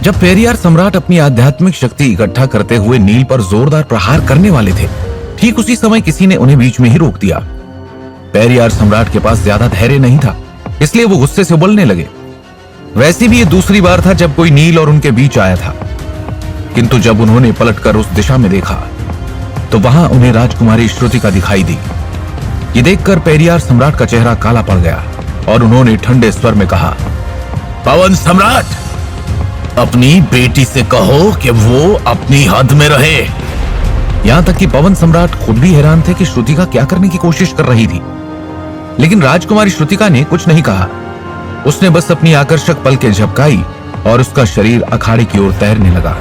जब पेरियार सम्राट अपनी आध्यात्मिक शक्ति इकट्ठा करते हुए नील पर जोरदार प्रहार करने वाले थे, ठीक उसी समय किसी ने उन्हें बीच में ही रोक दिया। पेरियार सम्राट के पास ज्यादा धैर्य नहीं था, इसलिए वो गुस्से से उबलने लगे। वैसे भी ये दूसरी बार था जब कोई नील और उनके बीच आया था, किंतु जब उन्होंने पलटकर उस दिशा में देखा तो वहां उन्हें राजकुमारी श्रुतिका दिखाई दी। ये देखकर पेरियार सम्राट का चेहरा काला पड़ गया और उन्होंने ठंडे स्वर में कहा, पवन सम्राट, अपनी बेटी से कहो कि वो अपनी हद में रहे। यहां तक कि पवन सम्राट खुद भी हैरान थे कि श्रुतिका क्या करने की कोशिश कर रही थी, लेकिन राजकुमारी श्रुतिका ने कुछ नहीं कहा। उसने बस अपनी आकर्षक पलकें झपकाई और उसका शरीर अखाड़े की ओर तैरने लगा।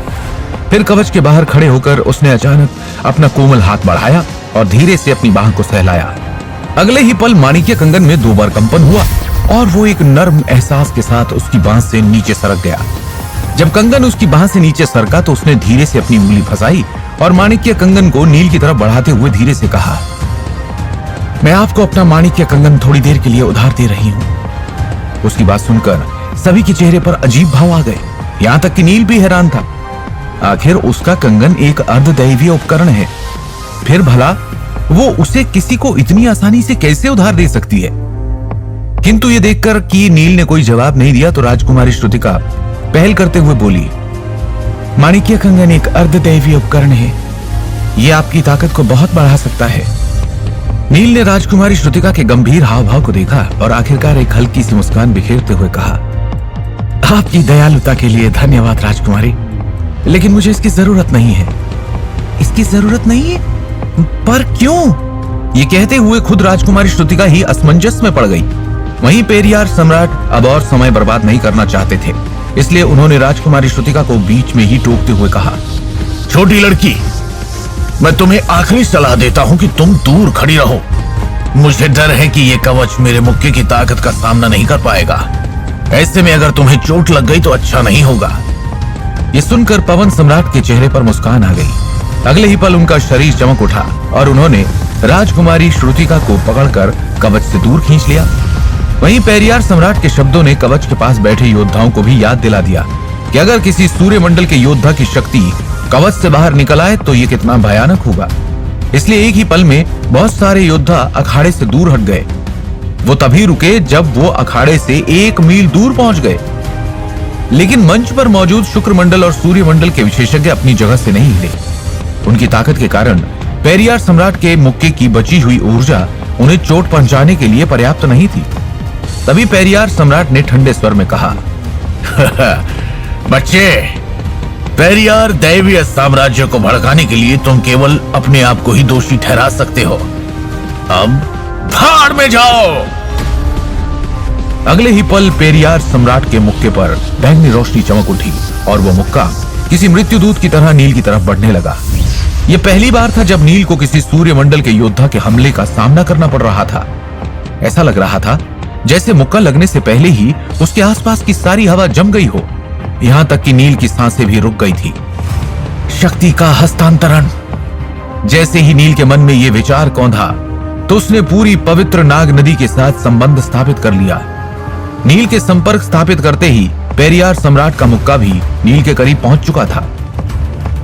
फिर कवच के बाहर खड़े होकर उसने अचानक अपना कोमल हाथ बढ़ाया और धीरे से अपनी बाह को सहलाया। अगले ही पल माणिक्य कंगन में 2 बार कंपन हुआ और वो एक नर्म एहसास के साथ उसकी बांह से नीचे सरक गया। जब कंगन उसकी बांह से नीचे सरका तो उसने धीरे से अपनी उंगली फंसाई और माणिक्य कंगन को नील की तरफ बढ़ाते हुए धीरे से कहा, मैं आपको अपना माणिक्य कंगन थोड़ी देर के लिए उधार दे रही हूं। उसकी बात सुनकर सभी के चेहरे पर अजीब भाव आ गए, यहां तक कि नील भी हैरान था। आखिर उसका कंगन एक अर्धदैवीय उपकरण है, फिर भला वो उसे किसी को इतनी आसानी से कैसे उधार दे सकती है। किंतु ये देखकर कि नील ने कोई जवाब नहीं दिया तो राजकुमारी श्रुतिका पहल करते हुए बोली, माणिक्य कंगन एक अर्धदैवीय उपकरण है, यह आपकी ताकत को बहुत बढ़ा सकता है। नील ने राजकुमारी श्रुतिका के गंभीर हाव भाव को देखा और आखिरकार एक हल्की सी मुस्कान बिखेरते हुए कहा, आपकी दयालुता के लिए धन्यवाद राजकुमारी, लेकिन मुझे इसकी जरूरत नहीं है। इसकी जरूरत नहीं है? पर क्यों? ये कहते हुए खुद राजकुमारी श्रुतिका ही असमंजस में पड़ गई। वहीं पेरियार सम्राट अब और समय बर्बाद नहीं करना चाहते थे, इसलिए उन्होंने राजकुमारी श्रुतिका को बीच में ही टोकते हुए कहा, छोटी लड़की, मैं तुम्हें आखिरी सलाह देता हूं कि तुम दूर खड़ी रहो। मुझे डर है कि यह कवच मेरे मुक्के की ताकत का सामना नहीं कर पाएगा। ऐसे में अगर तुम्हें चोट लग गई तो अच्छा नहीं होगा। ये सुनकर पवन सम्राट के चेहरे पर मुस्कान आ गई। अगले ही पल उनका शरीर चमक उठा और उन्होंने राजकुमारी श्रुतिका को पकड़कर कवच से दूर खींच लिया। वहीं पेरियार सम्राट के शब्दों ने कवच के पास बैठे योद्धाओं को भी याद दिला दिया कि अगर किसी सूर्यमंडल के योद्धा की शक्ति कवच से बाहर निकल आए तो ये कितना भयानक होगा। इसलिए एक ही पल में बहुत सारे योद्धा अखाड़े से दूर हट गए। वो तभी रुके जब वो अखाड़े से 1 मील दूर पहुंच गए, लेकिन मंच पर मौजूद शुक्रमंडल और सूर्यमंडल के विशेषज्ञ अपनी जगह से नहीं हिले। उनकी ताकत के कारण पेरियार सम्राट के मुक्के की बची हुई ऊर्जा उन्हें चोट पहुंचाने के लिए पर्याप्त नहीं थी। तभी पेरियार सम्राट ने ठंडे स्वर में कहा, बच्चे, पेरियार दैवीय साम्राज्य को भड़काने के लिए तुम केवल अपने आप को ही दोषी ठहरा सकते हो। अब भाड़ में जाओ। अगले ही पल पेरियार सम्राट के मुक्के पर बैंगनी रोशनी चमक उठी और वो मुक्का किसी मृत्युदूत की तरह नील की तरफ बढ़ने लगा। यह पहली बार था जब नील को किसी सूर्यमंडल के योद्धा के हमले का सामना करना पड़ रहा था। ऐसा लग रहा था जैसे मुक्का लगने से पहले ही उसके आसपास की सारी हवा जम गई हो, यहां तक कि नील की सांसें भी रुक गई थी। शक्ति का हस्तांतरण। जैसे ही नील के मन में यह विचार कौंधा तो उसने पूरी पवित्र नाग नदी के साथ संबंध स्थापित कर लिया। नील के संपर्क स्थापित करते ही पेरियार सम्राट का मुक्का भी नील के करीब पहुंच चुका था।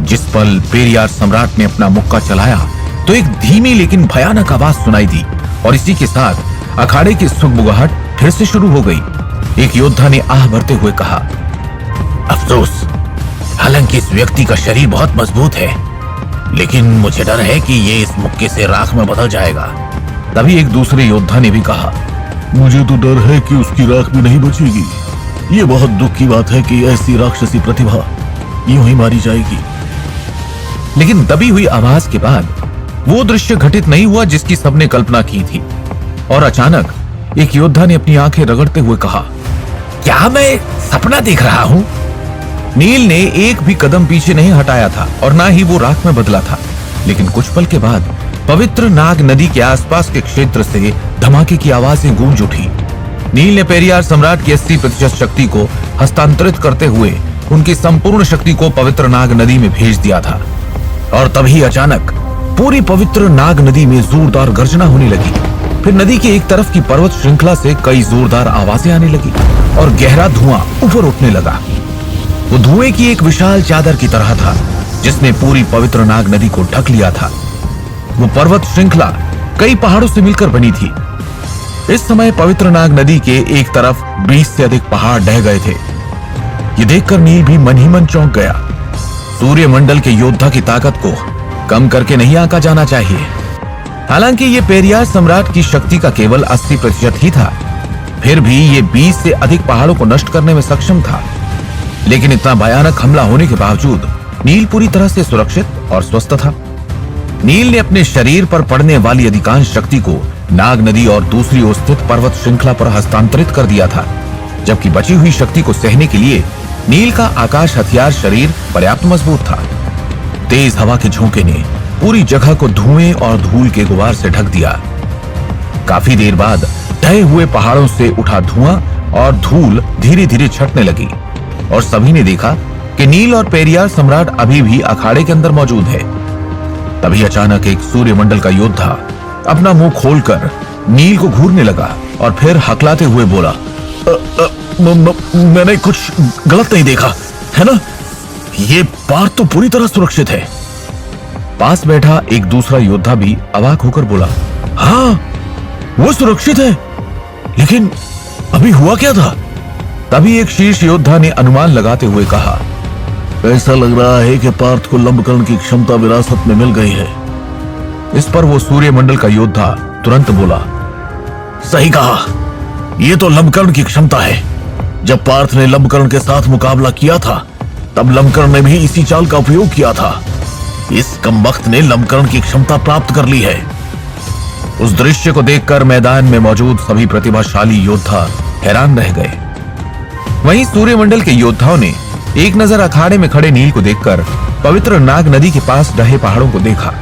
जिस पल पेरियार सम्राट ने अपना मुक्का चलाया तो एक धीमी लेकिन भयानक आवाज सुनाई दी और इसी के साथ अखाड़े की सुगबुगाहट फिर से शुरू हो गई। एक योद्धा ने आह भरते हुए कहा, अफसोस, हालांकि इस व्यक्ति का शरीर बहुत मजबूत है, लेकिन मुझे डर है कि ये इस मुक्के से राख में बदल जाएगा। तभी एक दूसरे योद्धा ने भी कहा, मुझे तो डर है कि उसकी राख भी नहीं बचेगी। ये बहुत दुख की बात है कि ऐसी राक्षसी प्रतिभा यूं ही मारी जाएगी। लेकिन दबी हुई आवाज के बाद वो दृश्य घटित नहीं हुआ जिसकी सबने कल्पना की थी, और अचानक एक योद्धा ने अपनी आंखें रगड़ते हुए कहा, क्या मैं सपना देख रहा हूं? नील ने एक भी कदम पीछे नहीं हटाया था और ना ही वो राख में बदला था, लेकिन कुछ पल के बाद पवित्र नाग नदी के आसपास के क्षेत्र से धमाके की आवाजें गूंज उठी। नील ने पेरियार सम्राट की 80% शक्ति को हस्तांतरित करते हुए उनकी संपूर्ण शक्ति को पवित्र नाग नदी में भेज दिया था, और तभी अचानक पूरी पवित्र नाग नदी में जोरदार गर्जना होने लगी। फिर नदी के एक तरफ की पर्वत श्रृंखला से कई जोरदार आवाजें आने लगी और गहरा धुआं ऊपर उठने लगा। वो धुएं की एक विशाल चादर की तरह था जिसने पूरी पवित्र नाग नदी को ढक लिया था। वो पर्वत श्रृंखला कई पहाड़ों से मिलकर बनी थी। इस समय पवित्र नाग नदी के एक तरफ 20 से अधिक पहाड़ ढह गए थे। ये देखकर नील भी मन ही मन चौंक गया। सूर्यमंडल के योद्धा की ताकत को कम करके नहीं आंका जाना चाहिए। हालांकि ये पेरियार सम्राट की शक्ति का केवल 80% ही था, फिर भी ये 20 से अधिक पहाड़ों को नष्ट करने में सक्षम था। लेकिन इतना भयानक हमला होने के बावजूद नील पूरी तरह से सुरक्षित और स्वस्थ था। नील ने अपने शरीर पर पड़ने वाली अधिकांश शक्ति को नाग नदी और दूसरी ओर स्थित पर्वत श्रृंखला पर हस्तांतरित कर दिया था, जबकि बची हुई शक्ति को सहने के लिए नील का आकाश हथियार शरीर पर्याप्त मजबूत था। तेज हवा के झोंके ने पूरी जगह को धुएं और धूल के गुबार से ढक दिया। काफी देर बाद ढहे हुए पहाड़ों से उठा धुआं और धूल धीरे धीरे छटने लगी और सभी ने देखा कि नील और पेरियार सम्राट अभी भी अखाड़े के अंदर मौजूद है। तभी अचानक एक सूर्यमंडल का योद्धा अपना मुंह खोलकर नील को घूरने लगा और फिर हकलाते हुए बोला, मैंने कुछ गलत नहीं देखा है ना? ये पार्थ तो पूरी तरह सुरक्षित है। पास बैठा एक दूसरा योद्धा भी अवाक होकर बोला, हाँ वो सुरक्षित है, लेकिन अभी हुआ क्या था? तभी एक शीर्ष योद्धा ने अनुमान लगाते हुए कहा, ऐसा लग रहा है कि पार्थ को लंबकर्ण की क्षमता विरासत में मिल गई है। इस पर वो सूर्यमंडल का योद्धा तुरंत बोला, सही कहा, ये तो लंबकर्ण की क्षमता है। जब पार्थ ने लंबकर्ण के साथ मुकाबला किया था तब लंबकर्ण ने भी इसी चाल का उपयोग किया था। इस कमबख्त ने लंबकर्ण की क्षमता प्राप्त कर ली है। उस दृश्य को देखकर मैदान में मौजूद सभी प्रतिभाशाली योद्धा हैरान रह गए। वहीं सूर्यमंडल के योद्धाओं ने एक नजर अखाड़े में खड़े नील को देखकर पवित्र नाग नदी के पास ढहे पहाड़ों को देखा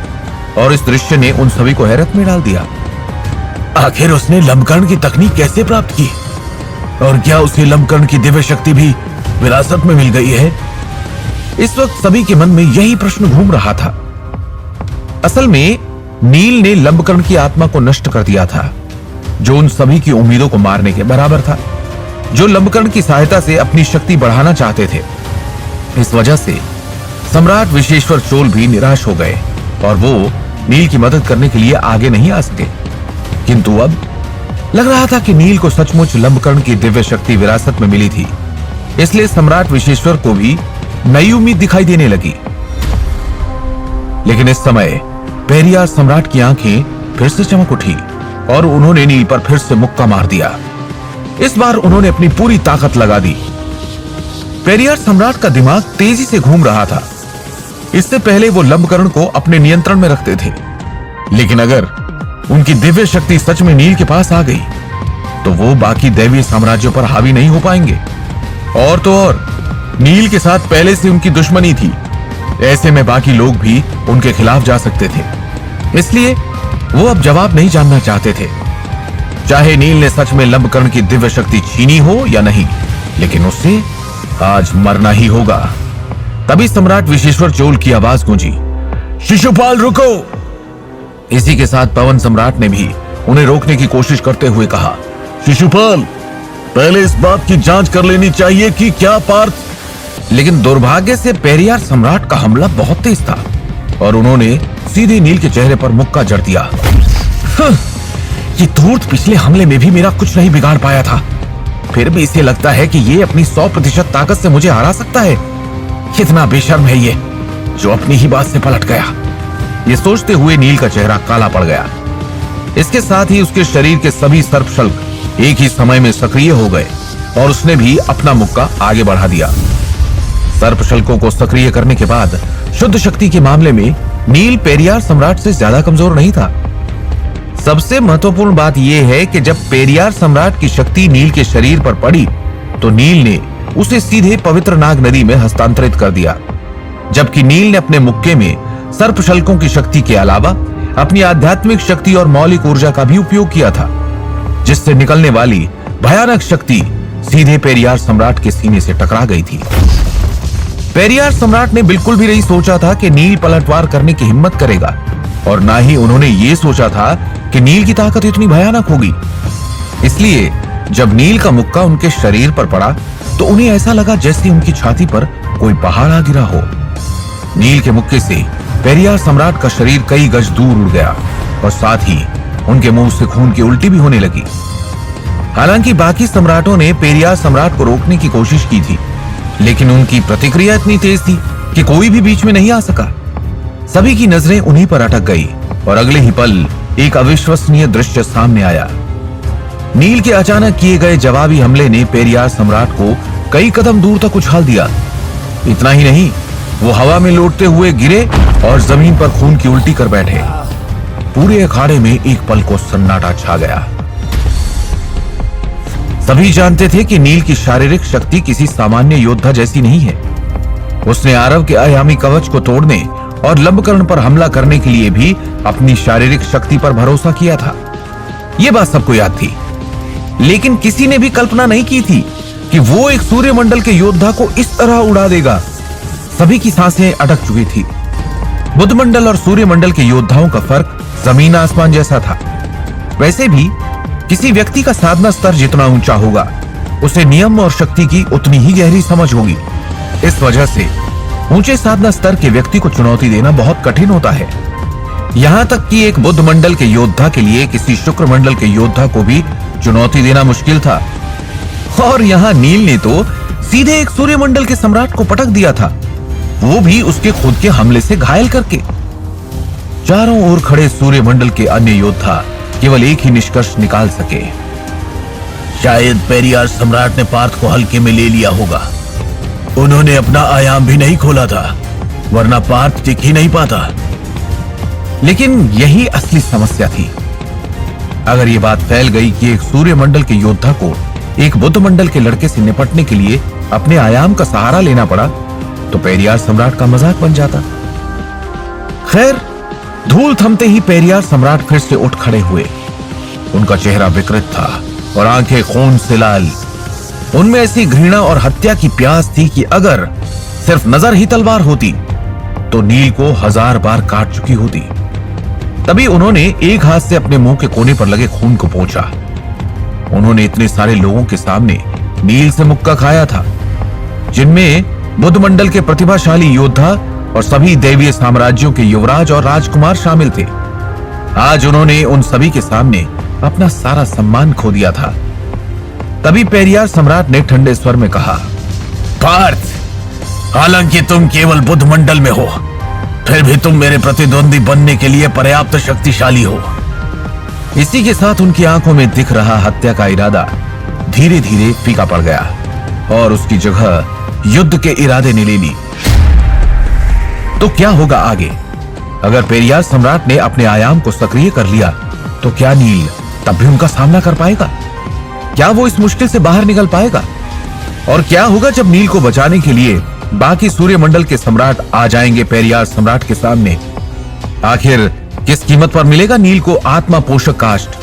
और इस दृश्य ने उन सभी को हैरत में डाल दिया। आखिर उसने लंबकर्ण की तकनीक कैसे प्राप्त की और क्या उसे लंबकर्ण की दिव्य शक्ति भी विरासत में मिल गई है? इस वक्त सभी के मन में यही प्रश्न घूम रहा था। असल में नील ने लंबकर्ण की आत्मा को नष्ट कर दिया था, जो उन सभी की उम्मीदों को मारने के बराबर था, जो लंबकर्ण की सहायता से अपनी शक्ति बढ़ाना चाहते थे। इस वजह से सम्राट विशेश्वर चोल भी निराश हो गए और वो नील की मदद करने के लिए आगे नहीं आ सके। किंतु अब लग रहा था कि नील को सचमुच लंबकर्ण की दिव्य शक्ति विरासत में मिली थी, इसलिए सम्राट विशेश्वर को भी नई उम्मीद दिखाई देने लगी। लेकिन इस समय पेरियार सम्राट की आंखें फिर से चमक उठी और उन्होंने नील पर फिर से मुक्का मार दिया। इस बार उन्होंने अपनी पूरी ताकत लगा दी। पेरियार सम्राट का दिमाग तेजी से घूम रहा था। इससे पहले वो लंबकर्ण को अपने नियंत्रण में रखते थे, लेकिन अगर उनकी दिव्य शक्ति सच में नील के पास आ गई तो वो बाकी दैवीय साम्राज्यों पर हावी नहीं हो पाएंगे। और तो और नील के साथ पहले से उनकी दुश्मनी थी, ऐसे में बाकी लोग भी उनके खिलाफ जा सकते थे। इसलिए वो अब जवाब नहीं जानना चाहते थे, चाहे नील ने सच में लंबकर्ण की दिव्य शक्ति छीनी हो या नहीं, लेकिन उससे आज मरना ही होगा। तभी सम्राट विशेश्वर चोल की आवाज गूंजी, शिशुपाल रुको। इसी के साथ पवन सम्राट ने भी उन्हें रोकने की कोशिश करते हुए कहा, शिशुपाल पहले इस बात की जांच कर लेनी चाहिए कि क्या पार्थ। लेकिन दुर्भाग्य से पेरियार सम्राट का हमला बहुत तेज था और उन्होंने सीधे नील के चेहरे पर मुक्का जड़ दिया। ये धूर्त पिछले हमले में भी मेरा कुछ नहीं बिगाड़ पाया था, फिर भी इसे लगता है कि ये अपनी 100% ताकत से मुझे हरा सकता है। कितना बेशर्म है ये, जो अपनी ही बात से पलट गया। ये सोचते हुए नील का चेहरा काला पड़ गया। इसके साथ ही उसके शरीर के सभी सर्पशल्क एक ही समय में सक्रिय हो गए और उसने भी अपना मुक्का आगे बढ़ा दिया। सर्पशल्कों को सक्रिय करने के बाद शुद्ध शक्ति के मामले में नील पेरियार सम्राट से ज्यादा कमजोर नहीं था। सबसे महत्वपूर्ण बात यह है कि जब पेरियार सम्राट की शक्ति नील के शरीर पर पड़ी तो नील ने उसे सीधे पवित्र नाग नदी में हस्तांतरित कर दिया, जबकि नील ने अपने मुक्के में सर्पशल्कों की शक्ति के अलावा अपनी आध्यात्मिक शक्ति और मौलिक ऊर्जा का भी उपयोग किया था, जिससे निकलने वाली भयानक शक्ति सीधे पेरियार सम्राट के सीने से टकरा गई थी। पेरियार सम्राट ने बिल्कुल भी नहीं सोचा था कि नील पलटवार करने की हिम्मत करेगा और ना ही उन्होंने ये सोचा था कि नील की ताकत इतनी भयानक होगी। इसलिए जब नील का मुक्का उनके शरीर पर पड़ा तो उन्हें ऐसा लगा जैसे उनकी छाती पर कोई पहाड़ आ गिरा हो। नील के मुक्के से पेरियार सम्राट का शरीर कई गज दूर उड़ गया और साथ ही उनके मुंह से खून की उल्टी भी होने लगी। हालांकि बाकी सम्राटों ने पेरियार सम्राट को रोकने की कोशिश की थी, लेकिन उनकी प्रतिक्रिया इतनी तेज थी कि कोई भी बीच में नहीं आ सका। सभी की नजरें उन्हीं पर अटक गई और अगले ही पल एक अविश्वसनीय दृश्य सामने आया। नील के अचानक किए गए जवाबी हमले ने पेरियार सम्राट को कई कदम दूर तक उछाल दिया। इतना ही नहीं, वो हवा में लौटते हुए गिरे और जमीन पर खून की उल्टी कर बैठे। पूरे अखाड़े में एक पल को सन्नाटा छा गया। सभी जानते थे कि नील की शारीरिक शक्ति किसी सामान्य योद्धा जैसी नहीं है। उसने आरव के अयामी कवच को तोड़ने और लंबकर्ण पर हमला करने के लिए भी अपनी शारीरिक शक्ति पर भरोसा किया था। यह बात सबको याद थी, लेकिन किसी ने भी कल्पना नहीं की थी कि वो एक सूर्यमंडल के योद्धा को इस तरह उड़ा देगा। सभी की सांसें अटक चुकी थी। बुधमंडल और सूर्यमंडल के योद्धाओं का फर्क जमीन आसमान जैसा था। वैसे भी किसी व्यक्ति का साधना स्तर जितना ऊंचा होगा, उसे नियम और शक्ति की उतनी ही गहरी समझ होगी। इस वजह से ऊंचे साधना स्तर के व्यक्ति को चुनौती देना बहुत कठिन होता है। यहां तक कि एक बुध मंडल के योद्धा के लिए किसी शुक्र मंडल के योद्धा को भी चुनौती देना मुश्किल था। और यहां नील ने तो सीधे एक सूर्यमंडल के सम्राट को पटक दिया था, वो भी उसके खुद के हमले से घायल करके। चारों ओर खड़े सूर्यमंडल के अन्य योद्धा केवल एक ही निष्कर्ष निकाल सके, शायद पेरियार सम्राट ने पार्थ को हल्के में ले लिया होगा। उन्होंने अपना आयाम भी नहीं खोला था, वरना पार्थ टिक ही नहीं पाता। लेकिन यही असली समस्या थी। अगर ये बात फैल गई कि एक सूर्यमंडल के योद्धा को एक बुध मंडल के लड़के से निपटने के लिए अपने आयाम का सहारा लेना पड़ा, तो पेरियार सम्राट का मजाक बन जाता। खैर, धूल थमते ही पेरियार सम्राट फिर से उठ खड़े हुए। उनका चेहरा विकृत था और आंखें खून से लाल। उनमें ऐसी घृणा और हत्या की प्यास थी कि अगर सिर्फ नजर ही तलवार होती तो नील को 1000 बार काट चुकी होती। तभी उन्होंने एक हाथ से अपने मुंह के कोने पर लगे खून को पोंछा। उन्होंने इतने सारे लोगों के सामने नील से मुक्का खाया था, जिनमें बुध मंडल के प्रतिभाशाली योद्धा और सभी दैवीय साम्राज्यों के युवराज और राजकुमार शामिल थे। आज उन्होंने उन सभी के सामने अपना सारा सम्मान खो दिया था। तभी पेरियार सम्राट ने ठंडे स्वर में कहा, पार्थ, हालांकि तुम केवल बुध मंडल में हो, फिर भी तुम मेरे प्रतिद्वंदी बनने के लिए पर्याप्त शक्तिशाली हो। इसी के साथ उनकी आंखों में दिख रहा हत्या का इरादा धीरे धीरे फीका पड़ गया और उसकी जगह युद्ध के इरादे ने ले ली। तो क्या होगा आगे? अगर पेरियार सम्राट ने अपने आयाम को सक्रिय कर लिया, तो क्या नील तब भी उनका सामना कर पाएगा? क्या वो इस मुश्किल से बाहर निकल पाएगा? और क्या होगा जब नील को बचाने के लिए बाकी सूर्यमंडल के सम्राट आ जाएंगे पेरियार सम्राट के सामने? आखिर किस कीमत पर मिलेगा नील को आत्मा पोषक काष्ठ?